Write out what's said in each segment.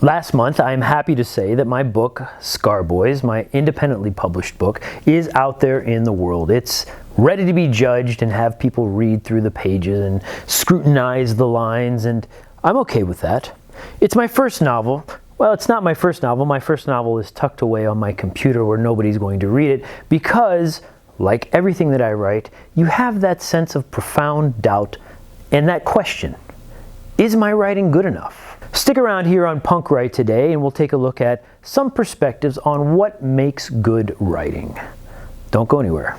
Last month, I'm happy to say that my book, SCARBOYS, my independently published book, is out there in the world. It's ready to be judged and have people read through the pages and scrutinize the lines, and I'm okay with that. It's my first novel. Well, it's not my first novel. My first novel is tucked away on my computer where nobody's going to read it because, like everything that I write, you have that sense of profound doubt and that question, is my writing good enough? Stick around here on Punk Write today and we'll take a look at some perspectives on what makes good writing. Don't go anywhere.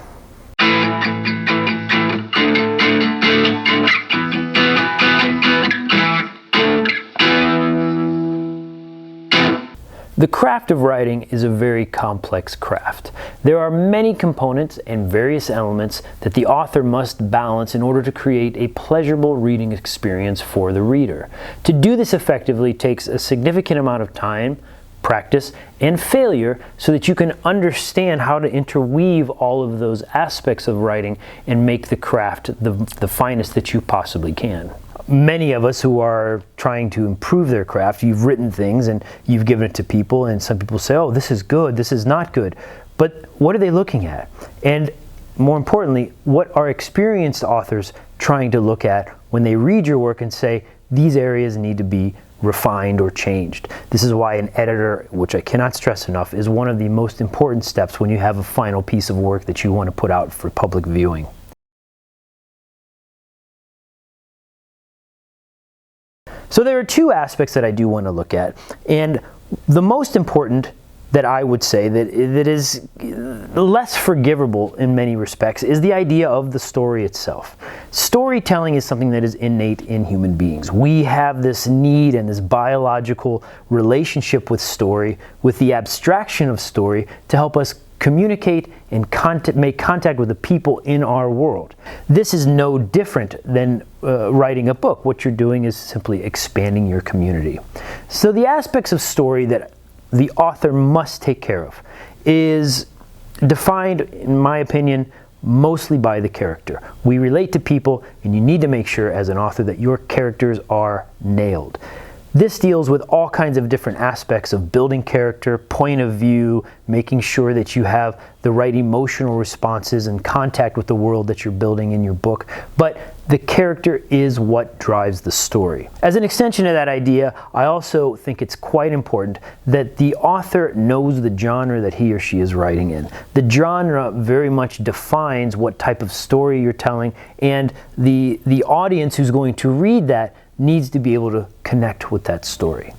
The craft of writing is a very complex craft. There are many components and various elements that the author must balance in order to create a pleasurable reading experience for the reader. To do this effectively takes a significant amount of time, practice, and failure so that you can understand how to interweave all of those aspects of writing and make the craft the finest that you possibly can. Many of us who are trying to improve their craft, you've written things and you've given it to people, and some people say, oh, this is good, this is not good. But what are they looking at? And more importantly, what are experienced authors trying to look at when they read your work and say, these areas need to be refined or changed? This is why an editor, which I cannot stress enough, is one of the most important steps when you have a final piece of work that you want to put out for public viewing. So there are two aspects that I do want to look at, and the most important that I would say that is less forgivable in many respects is the idea of the story itself. Storytelling is something that is innate in human beings. We have this need and this biological relationship with story, with the abstraction of story, to help us communicate and make contact with the people in our world. This is no different than writing a book. What you're doing is simply expanding your community. So the aspects of story that the author must take care of is defined, in my opinion, mostly by the character. We relate to people, and you need to make sure as an author that your characters are nailed. This deals with all kinds of different aspects of building character, point of view, making sure that you have the right emotional responses and contact with the world that you're building in your book. But the character is what drives the story. As an extension of that idea, I also think it's quite important that the author knows the genre that he or she is writing in. The genre very much defines what type of story you're telling, and the audience who's going to read that needs to be able to connect with that story.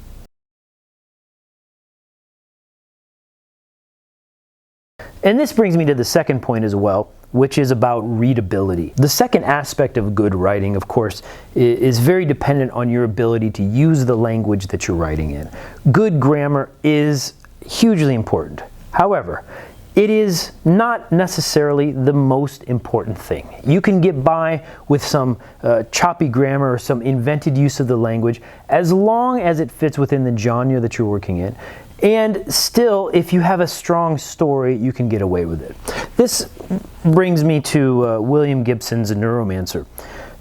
And this brings me to the second point as well, which is about readability. The second aspect of good writing, of course, is very dependent on your ability to use the language that you're writing in. Good grammar is hugely important. However, it is not necessarily the most important thing. You can get by with some choppy grammar or some invented use of the language as long as it fits within the genre that you're working in. And still, if you have a strong story, you can get away with it. This brings me to William Gibson's Neuromancer.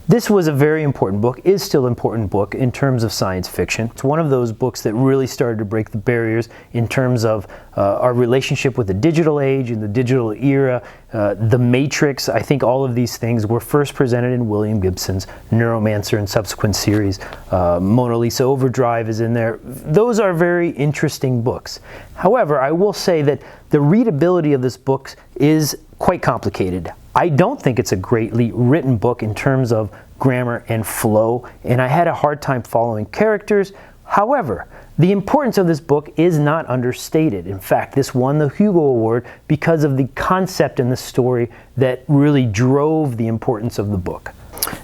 This was a very important book, is still an important book in terms of science fiction. It's one of those books that really started to break the barriers in terms of our relationship with the digital age and the digital era. The Matrix, I think all of these things were first presented in William Gibson's Neuromancer and subsequent series. Mona Lisa Overdrive is in there. Those are very interesting books. However, I will say that the readability of this book is quite complicated. I don't think it's a greatly written book in terms of grammar and flow, and I had a hard time following characters. However, the importance of this book is not understated. In fact, this won the Hugo Award because of the concept and the story that really drove the importance of the book.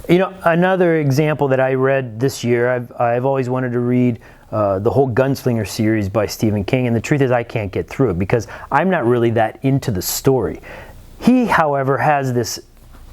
You know, another example that I read this year, I've always wanted to read the whole Gunslinger series by Stephen King, and the truth is I can't get through it because I'm not really that into the story. He, however, has this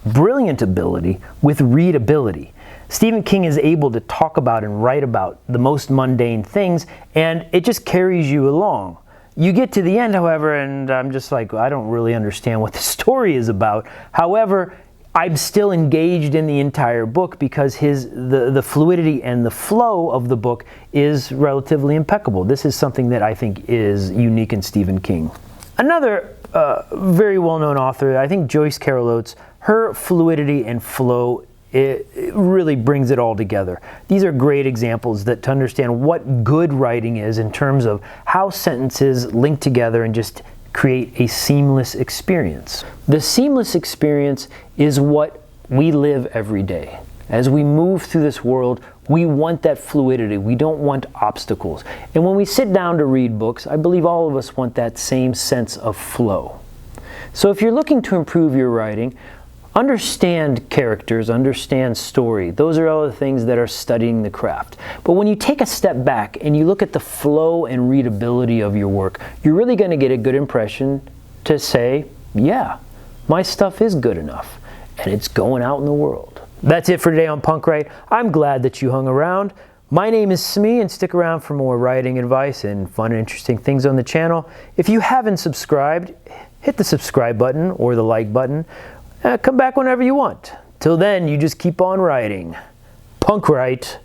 brilliant ability with readability. Stephen King is able to talk about and write about the most mundane things, and it just carries you along. You get to the end, however, and I'm just like, I don't really understand what the story is about. However, I'm still engaged in the entire book because the fluidity and the flow of the book is relatively impeccable. This is something that I think is unique in Stephen King. Another very well-known author, I think Joyce Carol Oates, her fluidity and flow, it really brings it all together. These are great examples to understand what good writing is in terms of how sentences link together and just create a seamless experience. The seamless experience is what we live every day. As we move through this world, we want that fluidity. We don't want obstacles. And when we sit down to read books, I believe all of us want that same sense of flow. So if you're looking to improve your writing, understand characters, understand story. Those are all the things that are studying the craft. But when you take a step back and you look at the flow and readability of your work, you're really going to get a good impression to say, yeah, my stuff is good enough and it's going out in the world. That's it for today on Punk Write. I'm glad that you hung around. My name is Smee, and stick around for more writing advice and fun and interesting things on the channel. If you haven't subscribed, hit the subscribe button or the like button. Come back whenever you want. Till then, you just keep on writing. Punk Write.